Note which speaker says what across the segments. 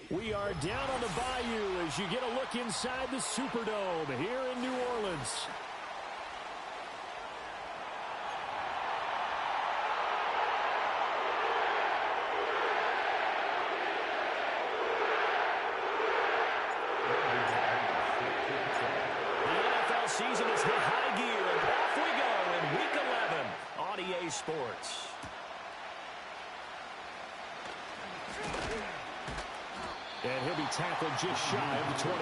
Speaker 1: We are down on the Bayou as you get a look inside the Superdome here in New Orleans. The NFL season has hit high gear, and off we go in Week 11 on EA Sports. And he'll be tackled just shy of the 25.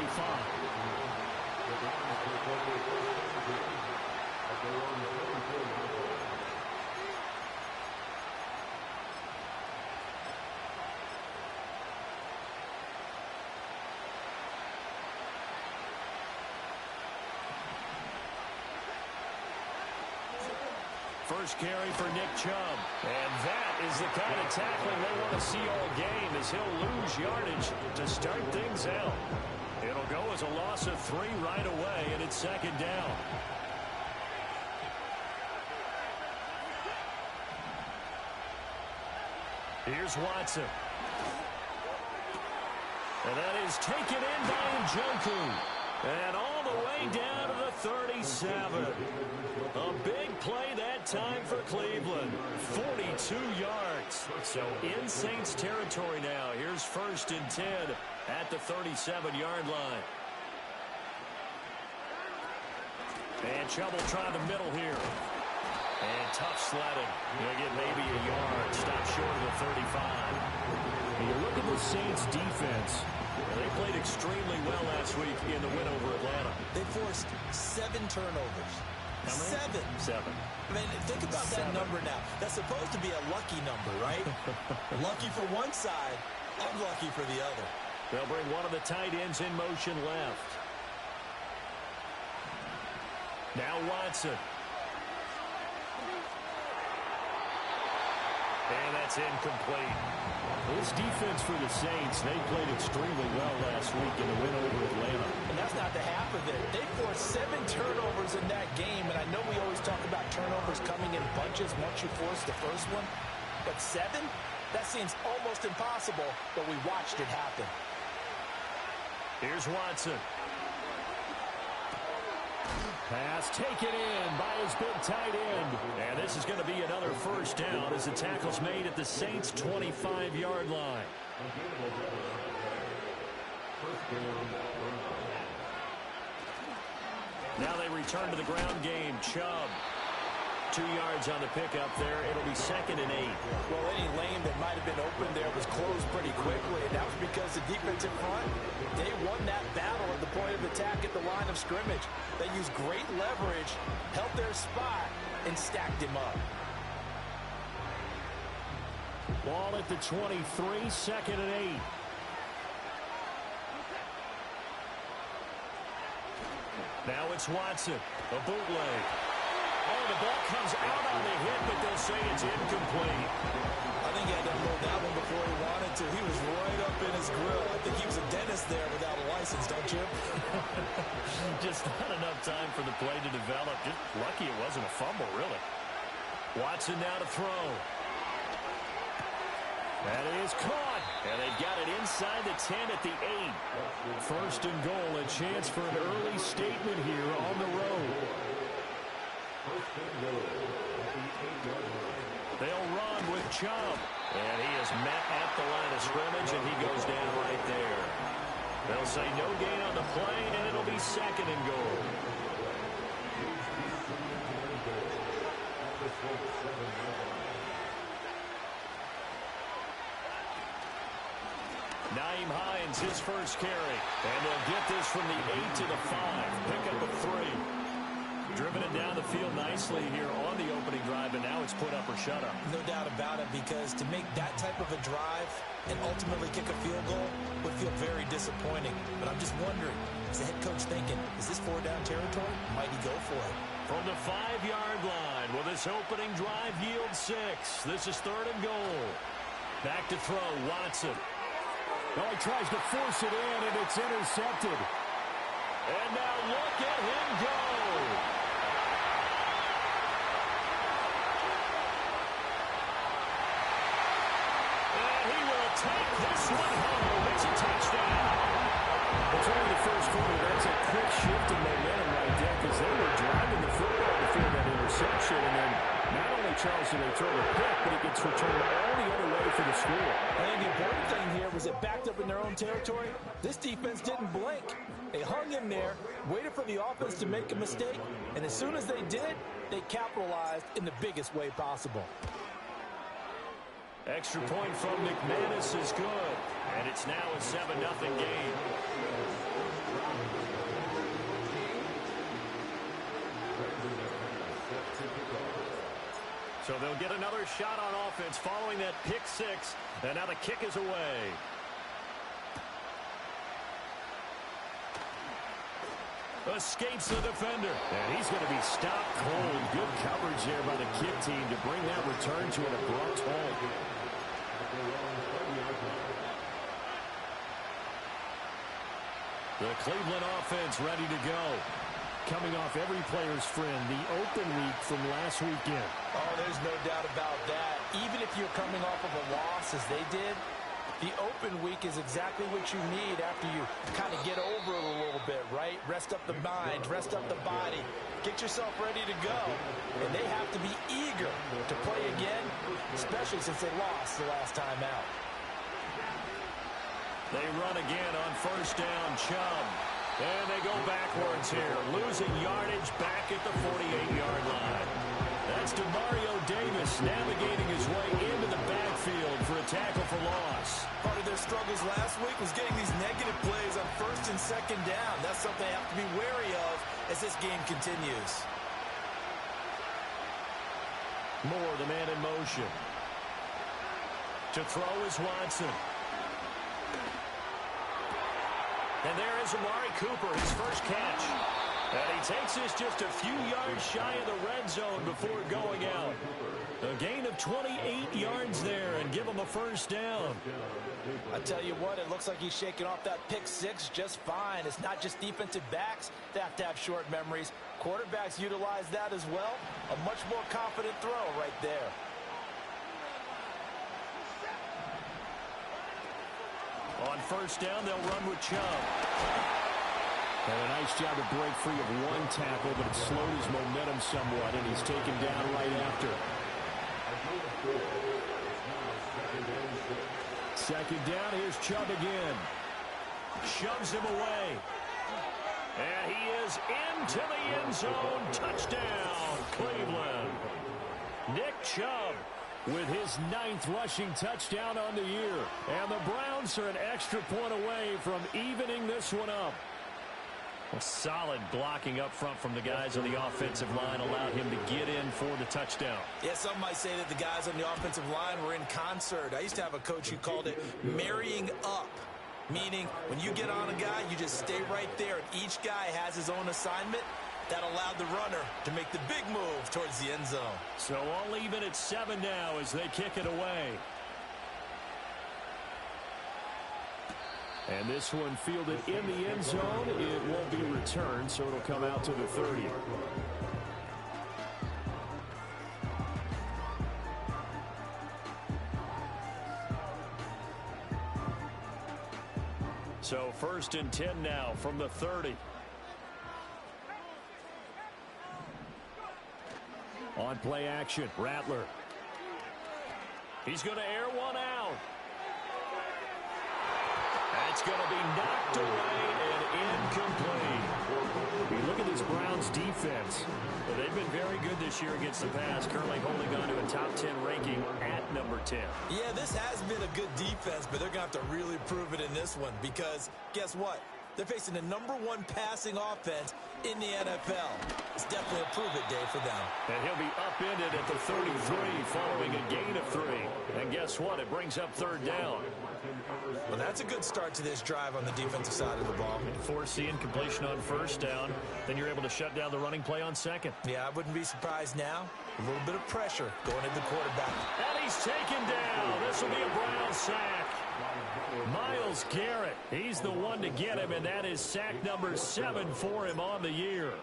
Speaker 1: First carry for Nick Chubb. And that is the kind of tackling they want to see all game, as he'll lose yardage to start things out. It'll go as a loss of 3 right away, and it's second down. Here's Watson. And that is taken in by Njoku. And all the way down to the 37. A big play that time for Cleveland. 42 yards. So in Saints territory now. Here's 1st and 10 at the 37-yard line. And Chubb will try the middle here. And tough sledding. He'll get maybe a yard. Stop short of the 35. And you look at the Saints defense. They played extremely well last week in the win over Atlanta.
Speaker 2: They forced 7 turnovers.
Speaker 1: How many?
Speaker 2: 7.
Speaker 1: 7.
Speaker 2: I mean, think about that number now. That's supposed to be a lucky number, right? Lucky for one side, unlucky for the other.
Speaker 1: They'll bring one of the tight ends in motion left. Now Watson. And that's incomplete. This defense for the Saints, they played extremely well last week in the win over Atlanta.
Speaker 2: And that's not the half of it. They forced 7 turnovers in that game, and I know we always talk about turnovers coming in bunches once you force the first one. But 7? That seems almost impossible, but we watched it happen.
Speaker 1: Here's Watson. Pass taken in by his big tight end. And this is going to be another first down as the tackle's made at the Saints' 25-yard line. Now they return to the ground game. Chubb. 2 yards on the pickup there. It'll be 2nd and 8.
Speaker 2: Well, any lane that might have been open there was closed pretty quickly, and that was because the defensive front, they won that battle at the point of attack at the line of scrimmage. They used great leverage, held their spot, and stacked him up.
Speaker 1: Ball at the 23, 2nd and 8. Now it's Watson, a bootleg. Oh, the ball comes out on the hit, but they'll say it's incomplete.
Speaker 2: I think he had to unload that one before he wanted to. He was right up in his grill. I think he was a dentist there without a license, don't you?
Speaker 1: Just not enough time for the play to develop. Just lucky it wasn't a fumble, really. Watson now to throw. That is caught. And they've got it inside the 10 at the 8. 1st and goal, a chance for an early statement here on the road. They'll run with Chubb. And he is met at the line of scrimmage, and he goes down right there. They'll say no gain on the play, and it'll be 2nd and goal. Nyheim Hines, his first carry. And they'll get this from the 8 to the 5. Pick up a 3. Driven it down the field nicely here on the opening drive, and now it's put up or shut up.
Speaker 2: No doubt about it, because to make that type of a drive and ultimately kick a field goal would feel very disappointing. But I'm just wondering, is the head coach thinking, is this 4-down territory? Might he go for it?
Speaker 1: From the 5-yard line, will this opening drive yield 6? This is 3rd and goal. Back to throw, Watson. Oh, he tries to force it in, and it's intercepted. And now look at him go. And he will take this one home. It's a touchdown.
Speaker 3: It's only the first quarter. That's a quick shift in momentum right there because they were driving the football before that interception. And then not only, Charles, did they throw the pick, but it gets returned all the other way for the score.
Speaker 2: I think the important thing here was it backed up in their own territory. This defense didn't blink. They hung in there, waited for the offense to make a mistake, and as soon as they did, they capitalized in the biggest way possible.
Speaker 1: Extra point from McManus is good. And it's now a 7-0 game. So they'll get another shot on offense following that pick six. And now the kick is away. Escapes the defender. And he's going to be stopped cold. Good coverage there by the kick team to bring that return to an abrupt halt. The Cleveland offense ready to go. Coming off every player's friend, the open week from last weekend.
Speaker 2: Oh, there's no doubt about that. Even if you're coming off of a loss as they did, the open week is exactly what you need after you kind of get over it a little bit, right? Rest up the mind, rest up the body, get yourself ready to go. And they have to be eager to play again, especially since they lost the last time out.
Speaker 1: They run again on first down, Chubb. And they go backwards here, losing yardage back at the 48-yard line. That's DeMario Davis navigating his way into the backfield for a tackle for loss.
Speaker 2: Part of their struggles last week was getting these negative plays on first and second down. That's something they have to be wary of as this game continues.
Speaker 1: Moore, the man in motion. To throw is Watson. And there is Amari Cooper, his first catch. And he takes this just a few yards shy of the red zone before going out. A gain of 28 yards there and give him a first down.
Speaker 2: I tell you what, it looks like he's shaking off that pick six just fine. It's not just defensive backs that have to have short memories. Quarterbacks utilize that as well. A much more confident throw right there.
Speaker 1: On first down, they'll run with Chubb.
Speaker 3: And a nice job to break free of one tackle, but it slowed his momentum somewhat, and he's taken down right after. Second down, here's Chubb again.
Speaker 1: Shoves him away. And he is into the end zone. Touchdown, Cleveland. Nick Chubb with his 9th rushing touchdown on the year. And the Browns are an extra point away from evening this one up. A solid blocking up front from the guys on the offensive line allowed him to get in for the touchdown.
Speaker 2: Yeah, some might say that the guys on the offensive line were in concert. I used to have a coach who called it marrying up, meaning when you get on a guy, you just stay right there, and each guy has his own assignment. That allowed the runner to make the big move towards the end zone.
Speaker 1: So all even at 7 now as they kick it away.
Speaker 3: And this one fielded in the end zone. It won't be returned, so it'll come out to the 30.
Speaker 1: So 1st and 10 now from the 30.
Speaker 3: On play action, Rattler.
Speaker 1: He's going to air one out. That's going to be knocked away and incomplete.
Speaker 3: You look at this Browns defense.
Speaker 1: Well, they've been very good this year against the pass, currently holding on to a top 10 ranking at number 10.
Speaker 2: Yeah, this has been a good defense, but they're going to have to really prove it in this one because guess what? They're facing the #1 passing offense in the NFL. It's definitely a prove-it day for them.
Speaker 1: And he'll be upended at the 33 following a gain of 3. And guess what? It brings up 3rd down.
Speaker 2: Well, that's a good start to this drive on the defensive side of the ball.
Speaker 1: Force the incompletion on 1st down. Then you're able to shut down the running play on 2nd.
Speaker 2: Yeah, I wouldn't be surprised now. A little bit of pressure going into the quarterback.
Speaker 1: And he's taken down. This will be a Brown sack. Myles Garrett, he's the one to get him, and that is sack number 7 for him on the year.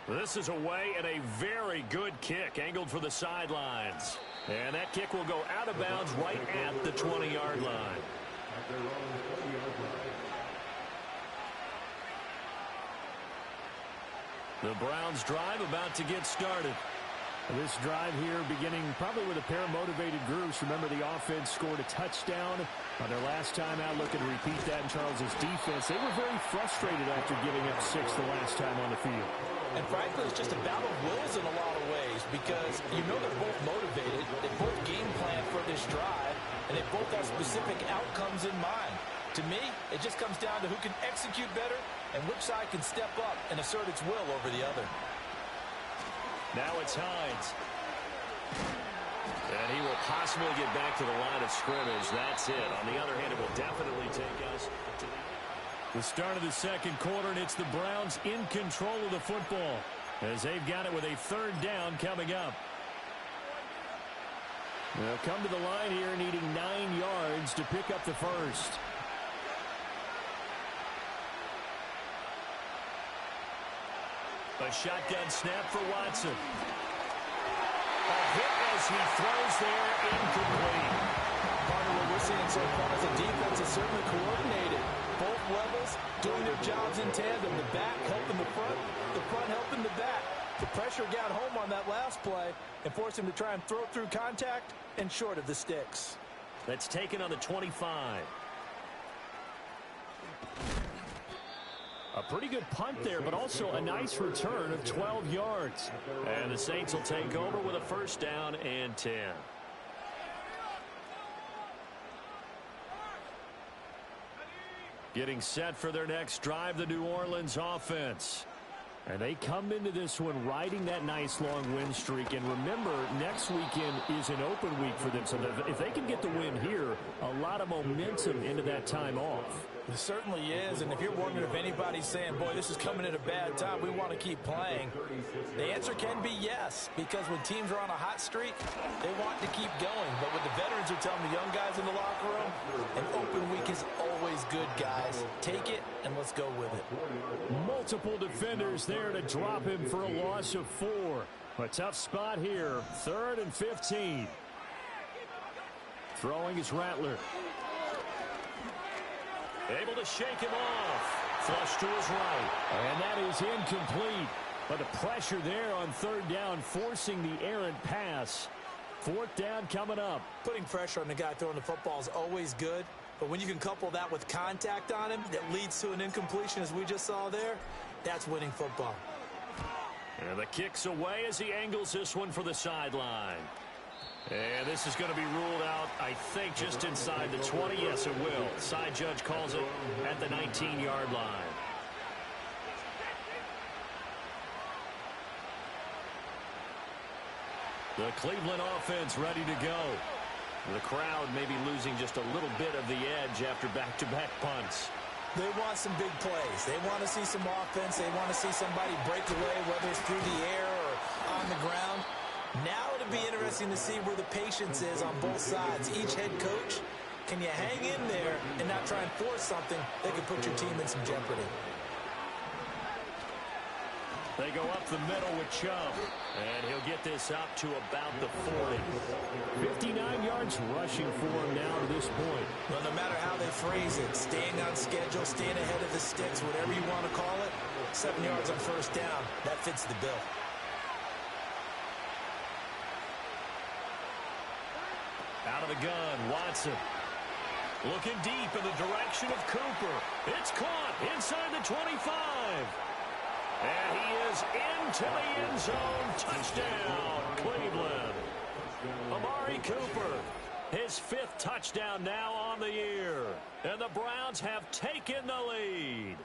Speaker 1: This is away and a very good kick angled for the sidelines. And that kick will go out of bounds right at the 20-yard line. The Browns drive about to get started.
Speaker 3: This drive here beginning probably with a pair of motivated groups. Remember, the offense scored a touchdown on their last time out. Looking to repeat that in Charles' defense. They were very frustrated after giving up 6 the last time on the field.
Speaker 2: And frankly, it's just a battle of wills in a lot of ways because you know they're both motivated. They both game plan for this drive, and they both have specific outcomes in mind. To me, it just comes down to who can execute better and which side can step up and assert its will over the other.
Speaker 1: Now it's Hines. And he will possibly get back to the line of scrimmage. That's it. On the other hand, it will definitely take us to
Speaker 3: the start of the second quarter, and it's the Browns in control of the football as they've got it with a 3rd down coming up. They'll come to the line here needing 9 yards to pick up the first.
Speaker 1: A shotgun snap for Watson. A hit as he throws there, incomplete.
Speaker 2: Partner, what we're seeing so far is the defense is certainly coordinated. Both levels doing their jobs in tandem. The back helping the front helping the back. The pressure got home on that last play and forced him to try and throw through contact and short of the sticks.
Speaker 1: That's taken on the 25.
Speaker 3: A pretty good punt there, but also a nice return of 12 yards.
Speaker 1: And the Saints will take over with a 1st down and 10. Getting set for their next drive, the New Orleans offense.
Speaker 3: And they come into this one riding that nice long win streak. And remember, next weekend is an open week for them. So if they can get the win here, a lot of momentum into that time off.
Speaker 2: It certainly is, and if you're wondering if anybody's saying, boy, this is coming at a bad time, we want to keep playing, the answer can be yes, because when teams are on a hot streak, they want to keep going. But what the veterans are telling the young guys in the locker room, an open week is always good, guys. Take it, and let's go with it.
Speaker 3: Multiple defenders there to drop him for a loss of 4. A tough spot here, 3rd and 15. Throwing is Rattler.
Speaker 1: Able to shake him off. Flush to his right.
Speaker 3: And that is incomplete. But the pressure there on 3rd down, forcing the errant pass. 4th down coming up.
Speaker 2: Putting pressure on the guy throwing the football is always good. But when you can couple that with contact on him that leads to an incompletion, as we just saw there, that's winning football.
Speaker 1: And the kick's away as he angles this one for the sideline. And this is going to be ruled out, I think, just inside the 20. Yes, it will. Side judge calls it at the 19-yard line. The Cleveland offense ready to go. The crowd may be losing just a little bit of the edge after back-to-back punts.
Speaker 2: They want some big plays. They want to see some offense. They want to see somebody break away, whether it's through the air or on the ground. Now it'll be interesting to see where the patience is on both sides. Each head coach, can you hang in there and not try and force something that could put your team in some jeopardy?
Speaker 1: They go up the middle with Chubb, and he'll get this up to about the 40.
Speaker 3: 59 yards rushing for him now to this point.
Speaker 2: Well, no matter how they phrase it, staying on schedule, staying ahead of the sticks, whatever you want to call it, 7 yards on 1st down, that fits the bill.
Speaker 1: Out of the gun, Watson. Looking deep in the direction of Cooper. It's caught inside the 25. And he is into the end zone. Touchdown, Cleveland. Amari Cooper, his 5th touchdown now on the year. And the Browns have taken the lead.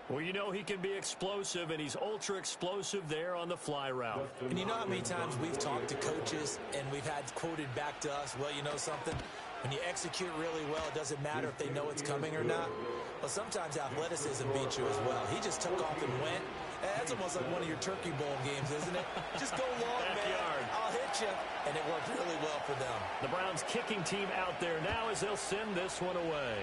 Speaker 1: Well, you know he can be explosive, and he's ultra-explosive there on the fly route.
Speaker 2: And you know how many times we've talked to coaches, and we've had quoted back to us, well, you know something? When you execute really well, it doesn't matter if they know it's coming or not. Well, sometimes athleticism beats you as well. He just took off and went. That's almost like one of your Turkey Bowl games, isn't it? Just go long, man. I'll hit you. And it worked really well for them.
Speaker 1: The Browns kicking team out there now as they'll send this one away.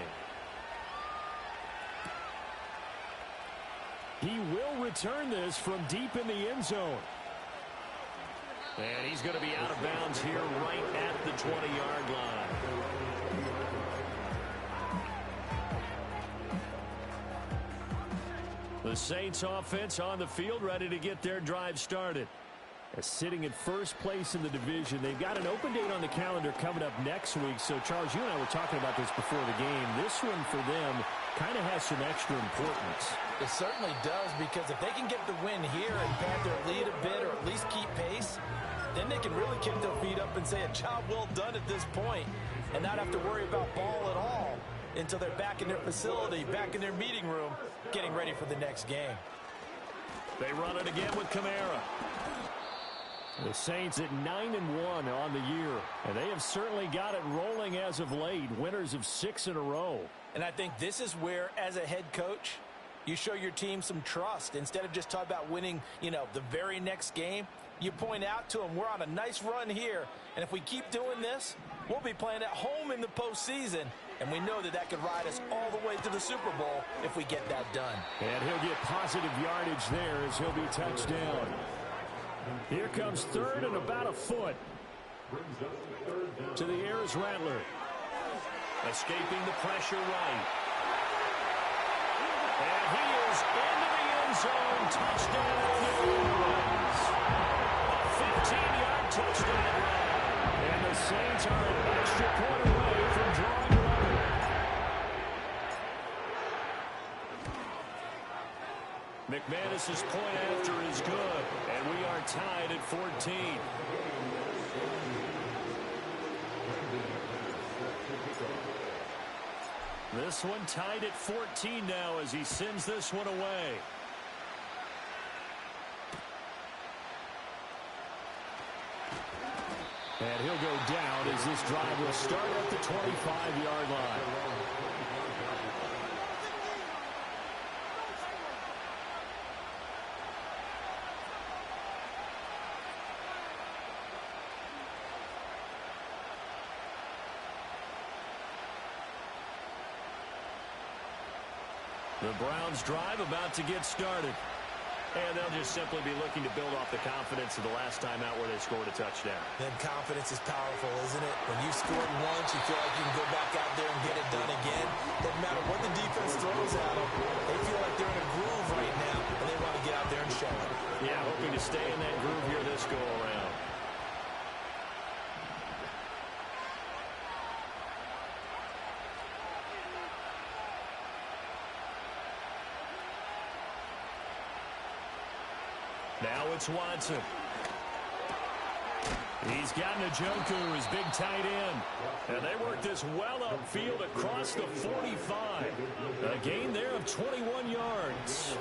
Speaker 3: He will return this from deep in the end zone.
Speaker 1: And he's going to be out of bounds here right at the 20-yard line. The Saints offense on the field, ready to get their drive started. Sitting in first place in the division. They've got an open date on the calendar coming up next week. So, Charles, you and I were talking about this before the game. This one for them kind of has some extra importance.
Speaker 2: It certainly does, because if they can get the win here and pad their lead a bit, or at least keep pace, then they can really kick their feet up and say a job well done at this point and not have to worry about ball at all until they're back in their facility, back in their meeting room, getting ready for the next game.
Speaker 1: They run it again with Kamara. The Saints at 9-1 on the year, and they have certainly got it rolling as of late, winners of 6 in a row.
Speaker 2: And I think this is where, as a head coach, you show your team some trust. Instead of just talking about winning, the very next game, you point out to them, we're on a nice run here, and if we keep doing this, we'll be playing at home in the postseason, and we know that could ride us all the way to the Super Bowl if we get that done.
Speaker 1: And he'll get positive yardage there as he'll be touched down. Here comes third and about a foot. To the air is Rattler. Escaping the pressure right. And he is into the end zone. Touchdown, New Orleans. A 15-yard touchdown run. And the Saints are an extra point away from drawing level. McManus's point after is good, and we are tied at 14. This one tied at 14 now as he sends this one away. And he'll go down as this drive will start at the 25-yard line. The Browns drive about to get started. And they'll just simply be looking to build off the confidence of the last time out where they scored a touchdown.
Speaker 2: Then confidence is powerful, isn't it? When you scored once, you feel like you can go back out there and get it done again. Doesn't matter what the defense throws at them. They feel like they're in a groove right now, and they want to get out there and show it.
Speaker 1: Yeah, hoping to stay in that groove here this go-around. Now it's Watson. He's got Njoku, his big tight end. And they work this well upfield across the 45. A gain there of 21 yards.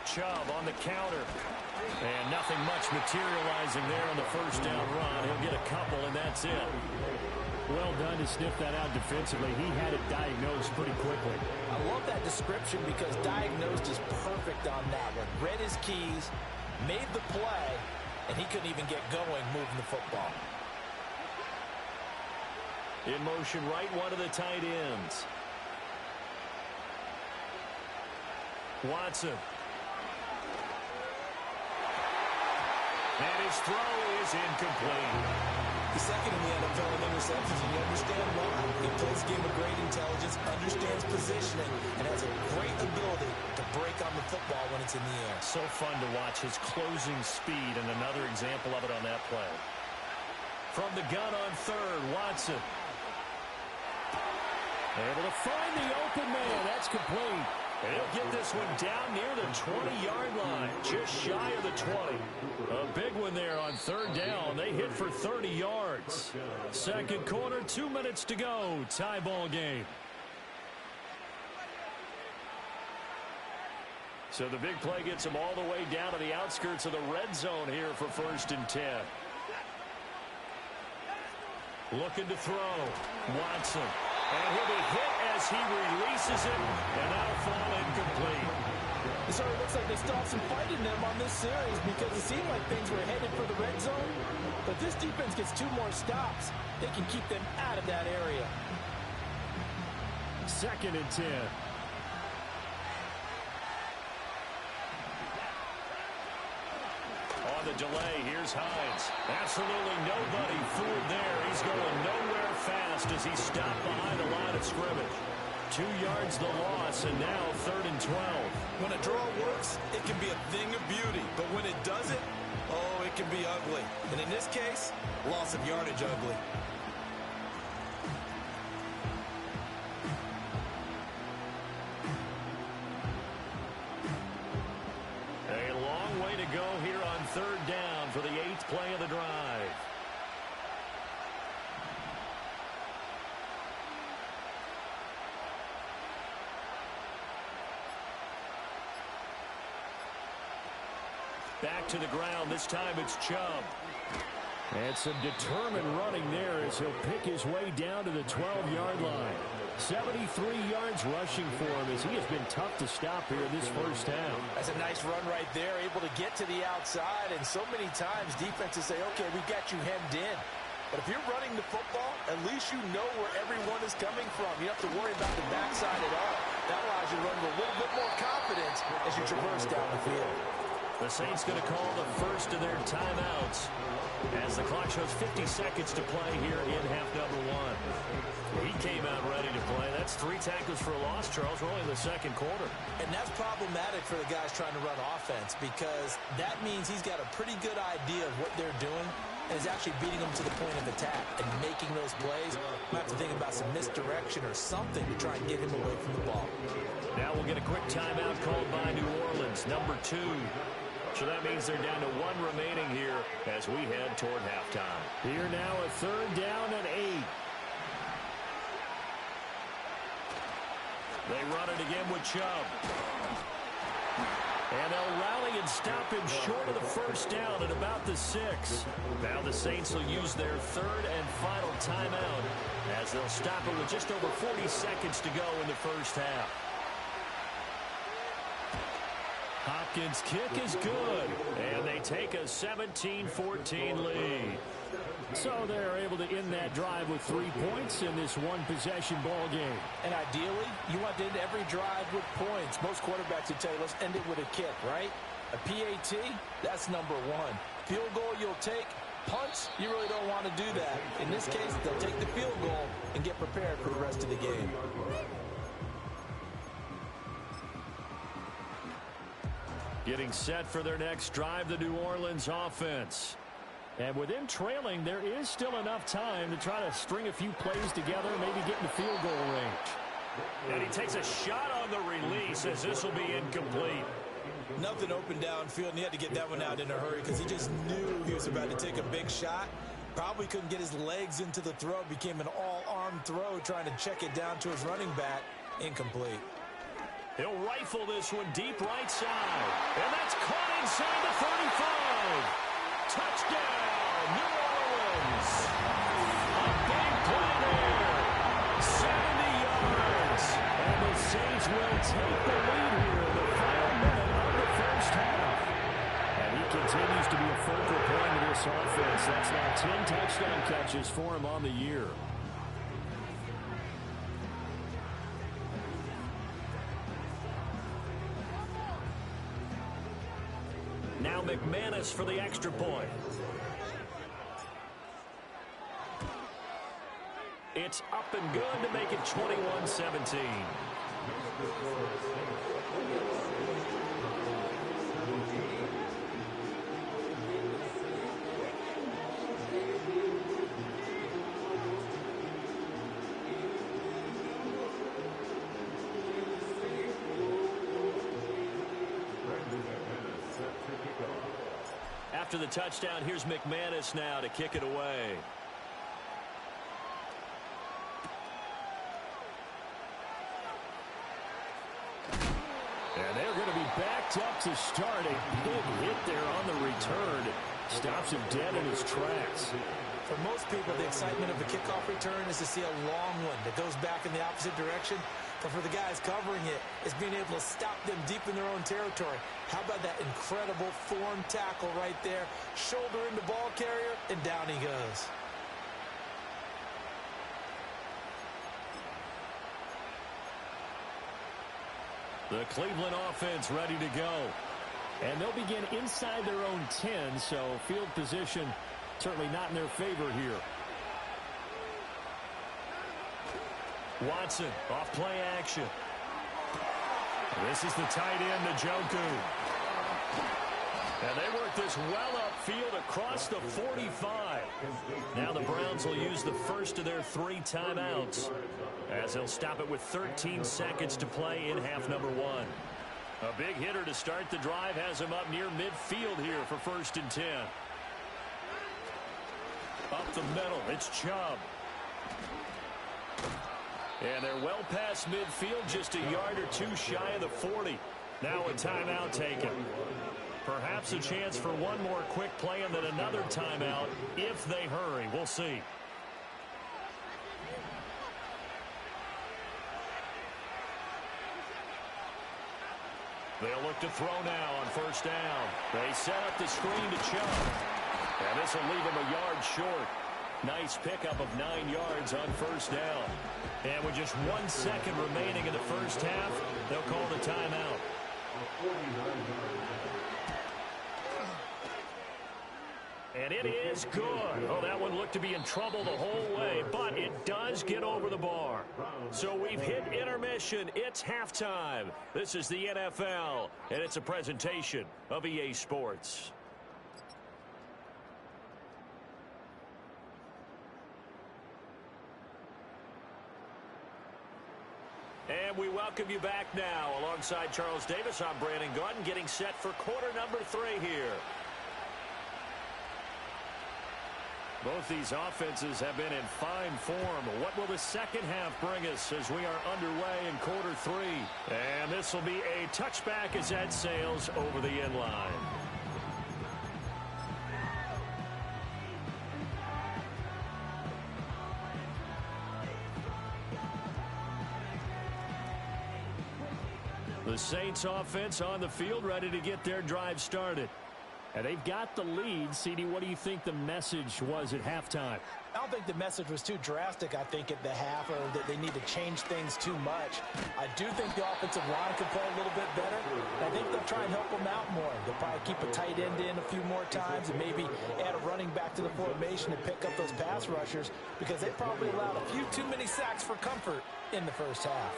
Speaker 1: Chubb on the counter. And nothing much materializing there on the first down run. He'll get a couple, and that's it. Well done to sniff that out defensively. He had it diagnosed pretty quickly.
Speaker 2: I love that description because diagnosed is perfect on that one. Read his keys, made the play, and he couldn't even get going moving the football.
Speaker 1: In motion right, one of the tight ends. Watson. And his throw is incomplete.
Speaker 2: He's second in the NFL in interceptions, and you understand why. He plays a game of great intelligence, understands positioning, and has a great ability to break on the football when it's in the air.
Speaker 1: So fun to watch his closing speed, and another example of it on that play. From the gun on third, Watson. Able to find the open man. That's complete. And he'll get this one down near the 20-yard line, just shy of the 20. A big one there on third down. They hit for 30 yards. Second quarter, 2 minutes to go. Tie ball game. So the big play gets them all the way down to the outskirts of the red zone here for 1st and 10. Looking to throw. Watson. And he'll be hit as he releases it, and that'll fall incomplete.
Speaker 2: It sort of looks like they still have some fight in them on this series because it seemed like things were headed for the red zone. But this defense gets 2 more stops. They can keep them out of that area.
Speaker 1: 2nd and 10. on the delay. Here's Hines. Absolutely nobody fooled there. He's going nowhere fast as he's stopped behind the line of scrimmage. 2 yards the loss, and now 3rd and 12.
Speaker 2: When a draw works, it can be a thing of beauty. But when it doesn't, oh, it can be ugly. And in this case, loss of yardage ugly.
Speaker 1: A long way to go here on 3rd down for the 8th play of the drive. Back to the ground. This time it's Chubb.
Speaker 3: And some determined running there as he'll pick his way down to the 12-yard line. 73 yards rushing for him as he has been tough to stop here this first half.
Speaker 2: That's a nice run right there, able to get to the outside. And so many times defenses say, okay, we got you hemmed in. But if you're running the football, at least you know where everyone is coming from. You don't have to worry about the backside at all. That allows you to run with a little bit more confidence as you traverse down the field.
Speaker 1: The Saints going to call the first of their timeouts as the clock shows 50 seconds to play here in half number 1. He came out ready to play. That's 3 tackles for a loss, Charles. We're only in the second quarter.
Speaker 2: And that's problematic for the guys trying to run offense because that means he's got a pretty good idea of what they're doing and is actually beating them to the point of attack and making those plays. Might have to think about some misdirection or something to try and get him away from the ball.
Speaker 1: Now we'll get a quick timeout called by New Orleans, number 2. So that means they're down to 1 remaining here as we head toward halftime.
Speaker 3: Here now a 3rd down and 8.
Speaker 1: They run it again with Chubb. And they'll rally and stop him short of the first down at about the 6. Now the Saints will use their 3rd and final timeout as they'll stop it with just over 40 seconds to go in the first half. Hopkins' kick is good, and they take a 17-14 lead.
Speaker 3: So they're able to end that drive with 3 points in this one-possession ball game.
Speaker 2: And ideally, you want to end every drive with points. Most quarterbacks would tell you, let's end it with a kick, right? A PAT, that's number 1. Field goal you'll take. Punts, you really don't want to do that. In this case, they'll take the field goal and get prepared for the rest of the game.
Speaker 1: Getting set for their next drive, the New Orleans offense.
Speaker 3: And with them trailing, there is still enough time to try to string a few plays together, maybe get in the field goal range.
Speaker 1: And he takes a shot on the release as this will be incomplete.
Speaker 2: Nothing open downfield, and he had to get that one out in a hurry because he just knew he was about to take a big shot. Probably couldn't get his legs into the throw. Became an all-arm throw, trying to check it down to his running back. Incomplete.
Speaker 1: He'll rifle this one deep right side. And that's caught inside the 35. Touchdown, New Orleans. A big play there. 70 yards.
Speaker 3: And the Saints will take the lead here in the final minute of the first half. And he continues to be a focal point of this offense. That's now 10 touchdown catches for him on the year.
Speaker 1: Now McManus for the extra point. It's up and good to make it 21-17. After the touchdown, here's McManus now to kick it away.
Speaker 3: And they're going to be backed up to start. A big hit there on the return. Stops him dead in his tracks.
Speaker 2: For most people, the excitement of a kickoff return is to see a long one that goes back in the opposite direction. But for the guys covering it, it's being able to stop them deep in their own territory. How about that incredible form tackle right there? Shoulder into ball carrier, and down he goes.
Speaker 1: The Cleveland offense ready to go.
Speaker 3: And they'll begin inside their own 10, so field position certainly not in their favor here.
Speaker 1: Watson, off play action. This is the tight end, Njoku. And they work this well upfield across the 45. Now the Browns will use the first of their 3 timeouts, as they'll stop it with 13 seconds to play in half number 1. A big hitter to start the drive has him up near midfield here for 1st and 10. Up the middle, it's Chubb. And they're well past midfield, just a yard or 2 shy of the 40. Now a timeout taken. Perhaps a chance for one more quick play and then another timeout if they hurry. We'll see. They'll look to throw now on 1st down. They set up the screen to Chubb. And this will leave him a yard short. Nice pickup of 9 yards on 1st down. And with just 1 second remaining in the first half, they'll call the timeout. And it is good. Oh, that one looked to be in trouble the whole way, but it does get over the bar. So we've hit intermission. It's halftime. This is the NFL, and it's a presentation of EA Sports. And we welcome you back now. Alongside Charles Davis, I'm Brandon Gaudin, getting set for quarter number 3 here. Both these offenses have been in fine form. What will the second half bring us as we are underway in quarter 3? And this will be a touchback as that sails over the end line. The Saints offense on the field, ready to get their drive started. And they've got the lead. CD, what do you think the message was at halftime?
Speaker 2: I don't think the message was too drastic, I think, at the half, or that they need to change things too much. I do think the offensive line could play a little bit better. I think they'll try and help them out more. They'll probably keep a tight end in a few more times and maybe add a running back to the formation and pick up those pass rushers, because they probably allowed a few too many sacks for comfort in the first half.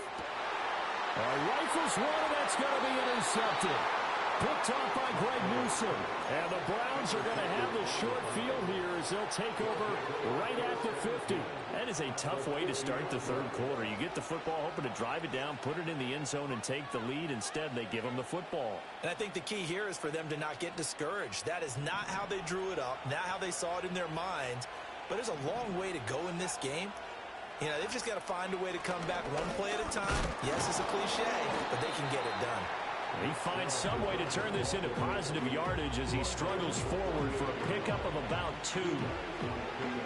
Speaker 3: Rifles one, and that's going to be intercepted. Picked off by Greg Newsome. And the Browns are going to have the short field here as they'll take over right at the 50.
Speaker 1: That is a tough way to start the third quarter. You get the football, hoping to drive it down, put it in the end zone, and take the lead. Instead, they give them the football.
Speaker 2: And I think the key here is for them to not get discouraged. That is not how they drew it up, not how they saw it in their minds. But there's a long way to go in this game. You know, they've just got to find a way to come back one play at a time. Yes, it's a cliche, but they can get it done.
Speaker 1: He finds some way to turn this into positive yardage as he struggles forward for a pickup of about 2.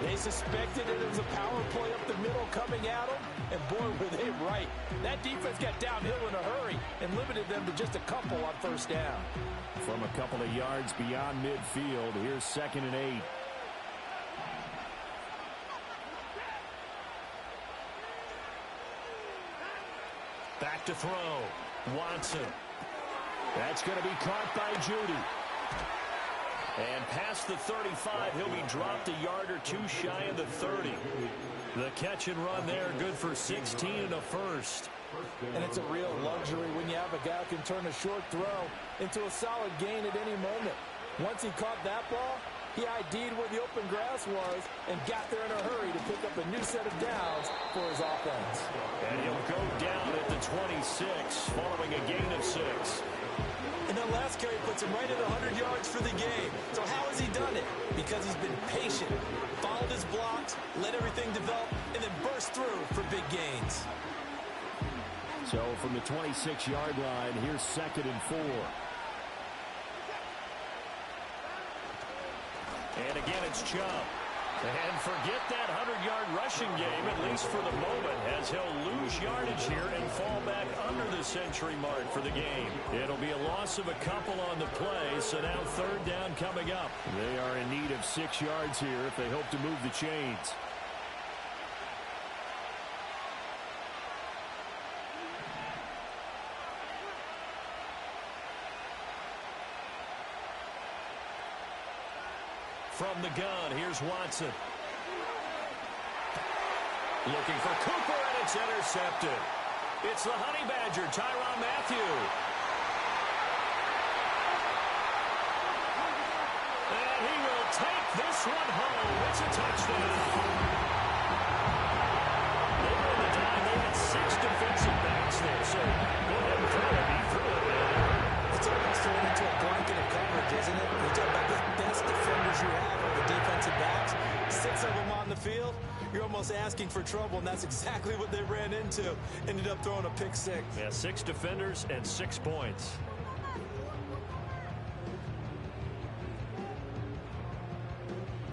Speaker 2: They suspected it was a power play up the middle coming at them, and boy, were they right. That defense got downhill in a hurry and limited them to just a couple on 1st down.
Speaker 3: From a couple of yards beyond midfield, here's 2nd and 8.
Speaker 1: Back to throw. Watson. That's going to be caught by Judy. And past the 35, he'll be dropped a yard or 2 shy of the 30. The catch and run there, good for 16 and a first.
Speaker 2: And it's a real luxury when you have a guy who can turn a short throw into a solid gain at any moment. Once he caught that ball, he ID'd where the open grass was and got there in a hurry to pick up a new set of downs for his offense.
Speaker 1: And he'll go down at the 26 following a gain of 6.
Speaker 2: And that last carry puts him right at 100 yards for the game. So how has he done it? Because he's been patient, followed his blocks, let everything develop, and then burst through for big gains.
Speaker 3: So from the 26-yard line, here's 2nd and 4.
Speaker 1: And again, it's Chubb. And forget that 100-yard rushing game, at least for the moment, as he'll lose yardage here and fall back under the century mark for the game. It'll be a loss of a couple on the play, so now 3rd down coming up.
Speaker 3: They are in need of 6 yards here if they hope to move the chains.
Speaker 1: from the gun. Here's Watson. Looking for Cooper, and it's intercepted. It's the Honey Badger, Tyrann Mathieu. And he will take this one home. It's a touchdown. They were in the dime. They had 6 defensive backs there, so go ahead and throw it. He threw it, man. It's almost turned into a blanket of coverage, isn't it? You talk about the best defenders you have are the defensive backs. 6 of them on the field. You're almost asking for trouble, and that's exactly what they ran into. Ended up throwing a pick 6. Yeah, 6 defenders and 6 points.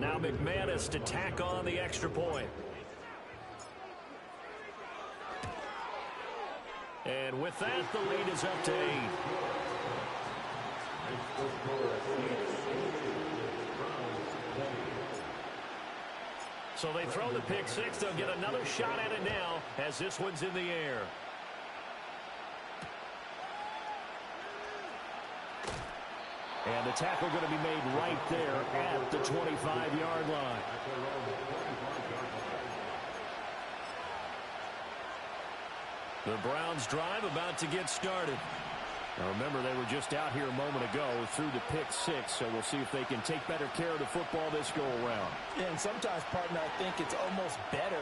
Speaker 1: Now McManus to tack on the extra point. And with that, the lead is up to 8. So they throw the pick 6. They'll get another shot at it now as this one's in the air. And the tackle going to be made right there at the 25-yard line. The Browns drive about to get started. Now remember, they were just out here a moment ago through the pick 6, so we'll see if they can take better care of the football this go-around.
Speaker 2: Yeah, and sometimes, partner, I think it's almost better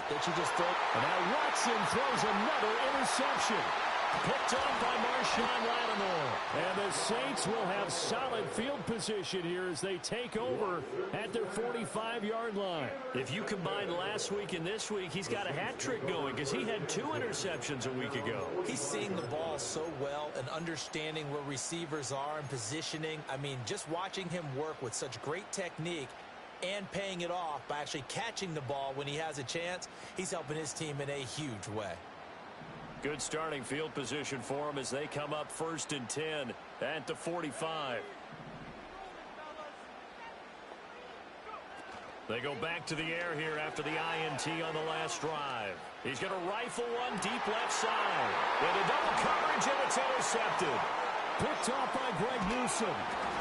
Speaker 2: that you just throw.
Speaker 3: And now Watson throws another interception.
Speaker 1: Picked off by Marshawn Lattimore.
Speaker 3: And the Saints will have solid field position here as they take over at their 45-yard line.
Speaker 1: If you combine last week and this week, he's got a hat trick going because he had 2 interceptions a week ago.
Speaker 2: He's seeing the ball so well and understanding where receivers are and positioning. I mean, just watching him work with such great technique and paying it off by actually catching the ball when he has a chance, he's helping his team in a huge way.
Speaker 1: Good starting field position for them as they come up 1st and 10 at the 45. They go back to the air here after the INT on the last drive. He's going to rifle one deep left side. With a double coverage, and it's intercepted.
Speaker 3: Picked off by Greg Newsome.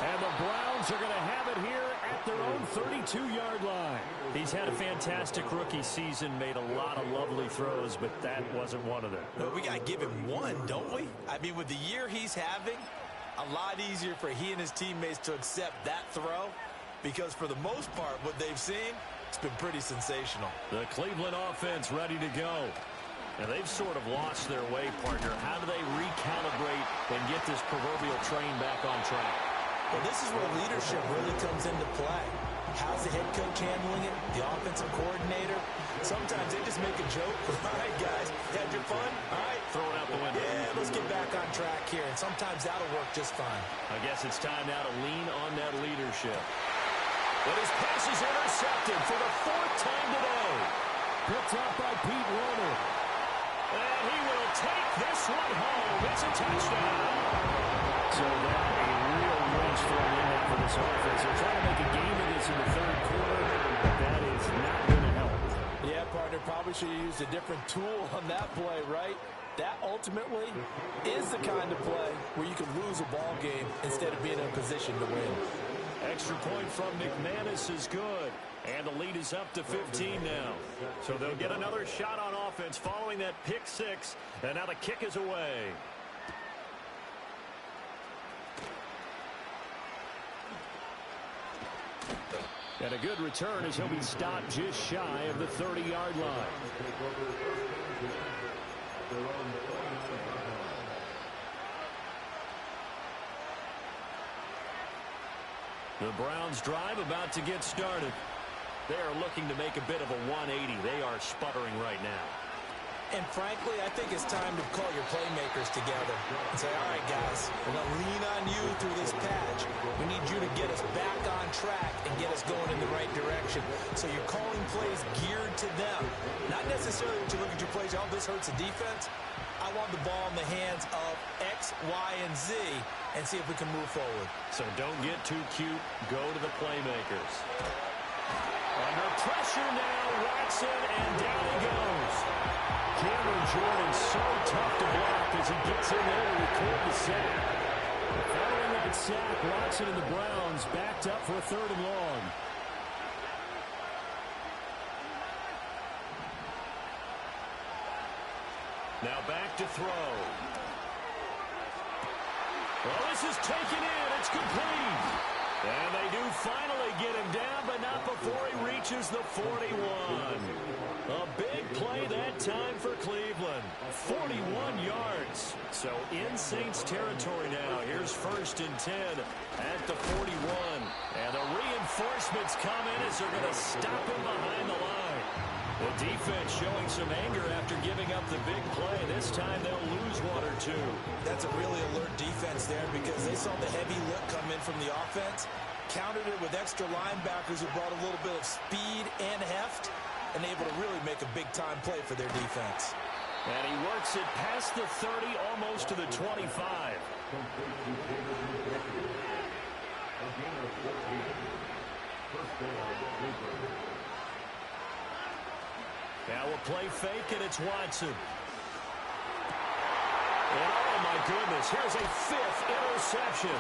Speaker 3: And the Browns are going to have it here at their own 32-yard line.
Speaker 1: He's had a fantastic rookie season, made a lot of lovely throws, but that wasn't one of them.
Speaker 2: Well, we got to give him one, don't we? I mean, with the year he's having, a lot easier for he and his teammates to accept that throw because for the most part, what they've seen, it's been pretty sensational.
Speaker 1: The Cleveland offense ready to go. And they've sort of lost their way, partner. How do they recalibrate and get this proverbial train back on track?
Speaker 2: Well, this is where leadership really comes into play. How's the head coach handling it? The offensive coordinator? Sometimes they just make a joke. All right, guys, had your fun? All right.
Speaker 1: Throw it out the window.
Speaker 2: Yeah, let's get back on track here. And sometimes that'll work just fine.
Speaker 1: I guess it's time now to lean on that leadership. But his pass is intercepted for the 4th time today.
Speaker 3: Picked up by Pete Werner.
Speaker 1: And he will take this one home. It's a touchdown.
Speaker 3: So now a real wrench thrown in there for this offense. They're trying to make a game of this in the 3rd quarter, but that is not going to help.
Speaker 2: Yeah, partner, probably should have used a different tool on that play, right? That ultimately is the kind of play where you can lose a ball game instead of being in a position to win.
Speaker 1: Extra point from McManus is good. And the lead is up to 15 now. So they'll get another shot on offense following that pick 6. And now the kick is away.
Speaker 3: And a good return as he'll be stopped just shy of the 30-yard line.
Speaker 1: The Browns drive about to get started. They are looking to make a bit of a 180. They are sputtering right now.
Speaker 2: And frankly, I think it's time to call your playmakers together and say, all right, guys, we're going to lean on you through this patch. We need you to get us back on track and get us going in the right direction. So you're calling plays geared to them. Not necessarily when you look at your plays, oh, this hurts the defense. I want the ball in the hands of X, Y, and Z and see if we can move forward.
Speaker 1: So don't get too cute. Go to the playmakers. Under pressure now, Watson, and down he goes. Cameron Jordan so tough to block as he gets in there to record the sack. Following that sack, Watson and the Browns backed up for a 3rd and long. Now back to throw. Well, this is taken in. It's complete. And they do finally get him down, but not before he reaches the 41. A big play that time for Cleveland. 41 yards. So in Saints territory now. Here's 1st and 10 at the 41. And the reinforcements come in as they're going to stop him behind the line. The defense showing some anger after giving up the big play. This time they'll lose 1 or 2.
Speaker 2: That's a really alert defense there because they saw the heavy look come in from the offense, countered it with extra linebackers who brought a little bit of speed and heft, and able to really make a big-time play for their defense.
Speaker 1: And he works it past the 30, almost to the 25. Now a play fake, and it's Watson. And oh, my goodness, here's a 5th interception.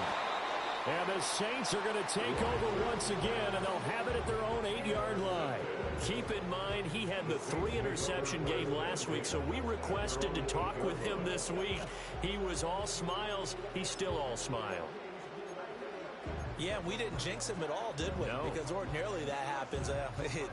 Speaker 1: And the Saints are going to take over once again, and they'll have it at their own 8-yard line. Keep in mind, he had the 3-interception game last week, so we requested to talk with him this week. He was all smiles. He's still all smile.
Speaker 2: Yeah, we didn't jinx him at all, did we?
Speaker 1: No.
Speaker 2: Because ordinarily that happens,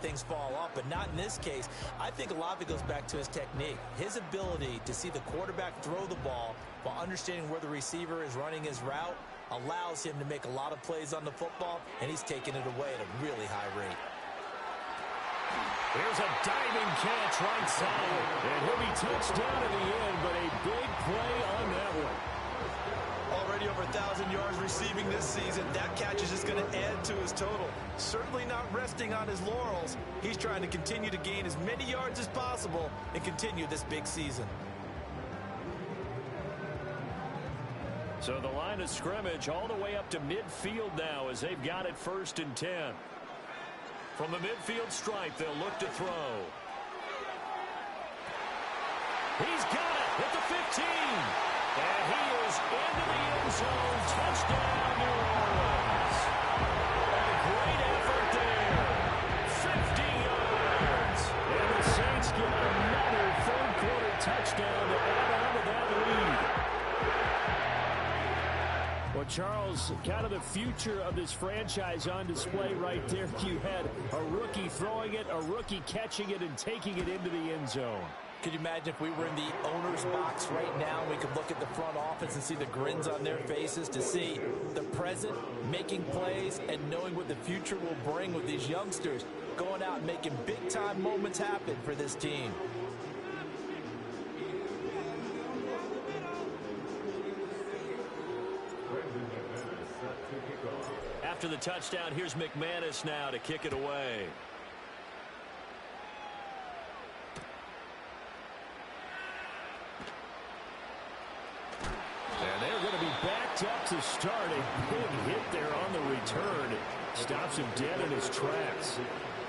Speaker 2: things fall off, but not in this case. I think a lot of it goes back to his technique. His ability to see the quarterback throw the ball while understanding where the receiver is running his route allows him to make a lot of plays on the football, and he's taking it away at a really high rate.
Speaker 1: Here's a diving catch right side. And he'll be touched down in the end, but a big play on that one.
Speaker 2: Already over 1,000 yards receiving this season. That catch is just going to add to his total. Certainly not resting on his laurels. He's trying to continue to gain as many yards as possible and continue this big season.
Speaker 1: So the line of scrimmage all the way up to midfield now as they've got it 1st and 10. From the midfield stripe, they'll look to throw. He's got it at the 15. And he is into the end zone. Touchdown, New Orleans. A great effort there. 50 yards. And the Saints get another third-quarter touchdown to add on to that lead. Well, Charles, kind of the future of this franchise on display right there. You had a rookie throwing it, a rookie catching it, and taking it into the end zone.
Speaker 2: Could you imagine if we were in the owner's box right now, we could look at the front office and see the grins on their faces to see the present making plays and knowing what the future will bring with these youngsters going out and making big-time moments happen for this team.
Speaker 1: After the touchdown, here's McManus now to kick it away. And they're going to be backed up to start. A big hit there on the return. Stops him dead in his tracks.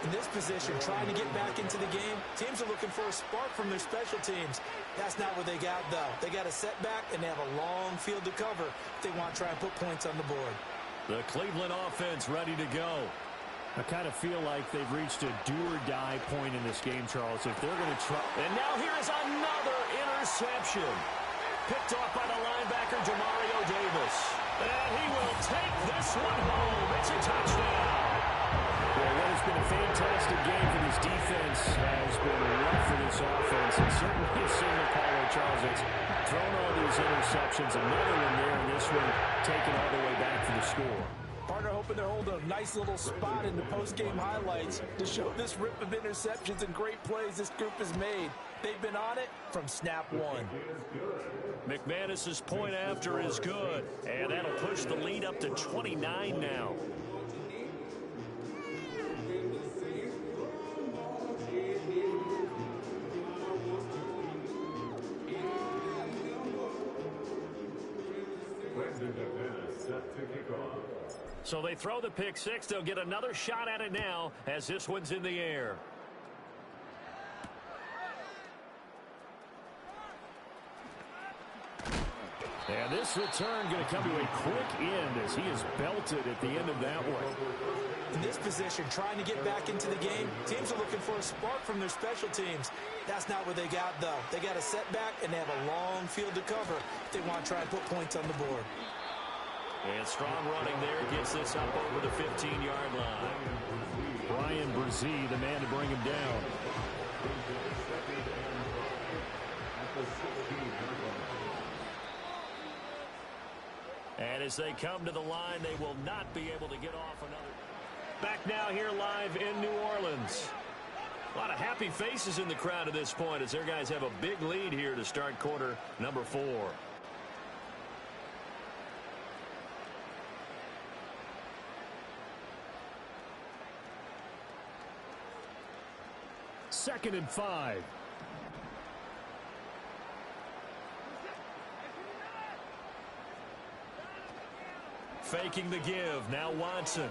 Speaker 2: In this position, trying to get back into the game, teams are looking for a spark from their special teams. That's not what they got, though. They got a setback, and they have a long field to cover if they want to try and put points on the board.
Speaker 1: The Cleveland offense ready to go. I kind of feel like they've reached a do-or-die point in this game, Charles. If they're going to try. And now here is another interception. Picked off by the linebacker, Demario Davis. And he will take this one home. It's a touchdown. Well, what has been a fantastic game for this defense has been rough for this offense. And certainly you've seen the Paulo Charles. It's thrown all these interceptions. Another one there, and this one taken all the way back for the score.
Speaker 2: Partner hoping they're holding a nice little spot in the post-game highlights to show this rip of interceptions and great plays this group has made. They've been on it from snap one.
Speaker 1: McManus's point after is good, and that'll push the lead up to 29 now. So they throw the pick six. They'll get another shot at it now as this one's in the air. And this return going to come to a quick end as he is belted at the end of that one.
Speaker 2: In this position, trying to get back into the game, teams are looking for a spark from their special teams. That's not what they got, though. They got a setback, and they have a long field to cover if they want to try and put points on the board.
Speaker 1: And strong running there gets this up over the 15-yard line.
Speaker 3: Bryan Bresee, the man to bring him down.
Speaker 1: And as they come to the line, they will not be able to get off another. Back now here live in New Orleans. A lot of happy faces in the crowd at this point as their guys have a big lead here to start quarter number 4.
Speaker 3: Second and 5.
Speaker 1: Faking the give. Now Watson.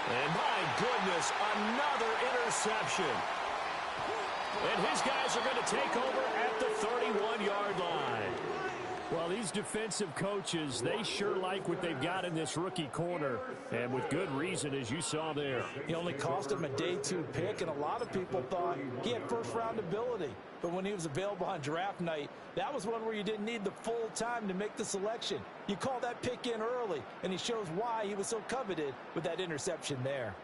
Speaker 1: And my goodness, another interception. And his guys are going to take over at the 31-yard line.
Speaker 3: Well, these defensive coaches, they sure like what they've got in this rookie corner, and with good reason, as you saw there.
Speaker 2: He only cost him a day 2 pick, and a lot of people thought he had first-round ability. But when he was available on draft night, that was one where you didn't need the full time to make the selection. You call that pick in early, and he shows why he was so coveted with that interception there.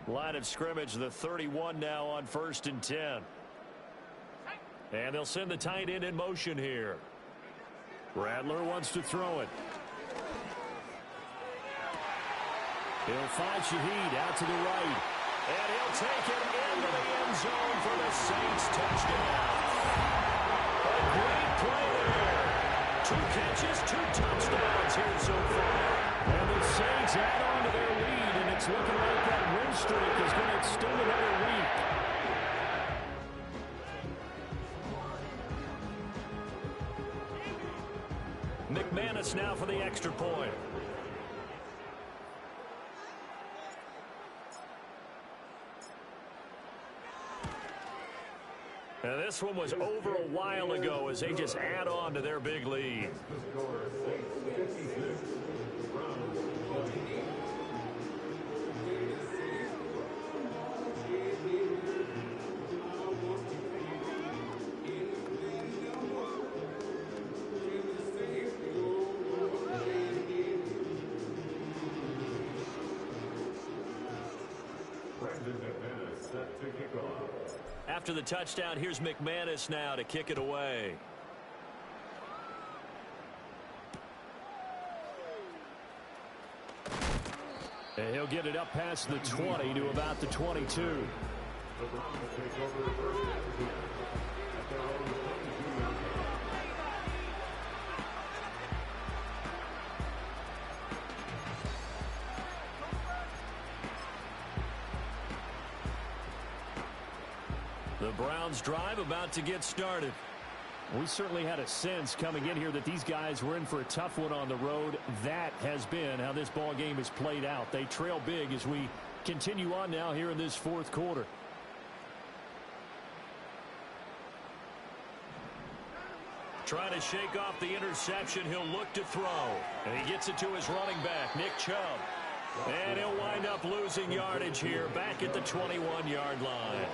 Speaker 1: Line of scrimmage, the 31 now on 1st and 10. And they'll send the tight end in motion here.
Speaker 3: Rattler wants to throw it. He'll find Shaheed out to the right.
Speaker 1: And he'll take it into the end zone for the Saints touchdown. A great play there. 2 catches, 2 touchdowns here so far.
Speaker 3: And the Saints add on to their lead, and it's looking like that win streak is going to extend another week.
Speaker 1: McManus now for the extra point. And this one was over a while ago as they just add on to their big lead. After the touchdown, here's McManus now to kick it away.
Speaker 3: And he'll get it up past the 20 to about the 22.
Speaker 1: The Browns drive about to get started.
Speaker 3: We certainly had a sense coming in here that these guys were in for a tough one on the road. That has been how this ball game has played out. They trail big as we continue on now here in this 4th quarter.
Speaker 1: Trying to shake off the interception. He'll look to throw. And he gets it to his running back, Nick Chubb. And he'll wind up losing yardage here back at the 21-yard line.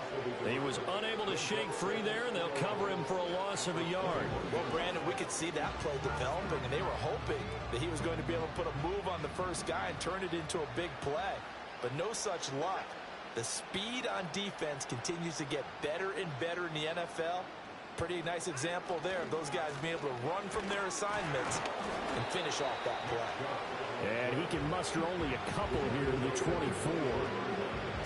Speaker 1: He was unable to shake free there, and they'll cover him for a loss of a yard.
Speaker 2: Well, Brandon, we could see that play developing, and they were hoping that he was going to be able to put a move on the first guy and turn it into a big play. But no such luck. The speed on defense continues to get better and better in the NFL. Pretty nice example there of those guys being able to run from their assignments and finish off that play.
Speaker 3: And he can muster only a couple here in the 24.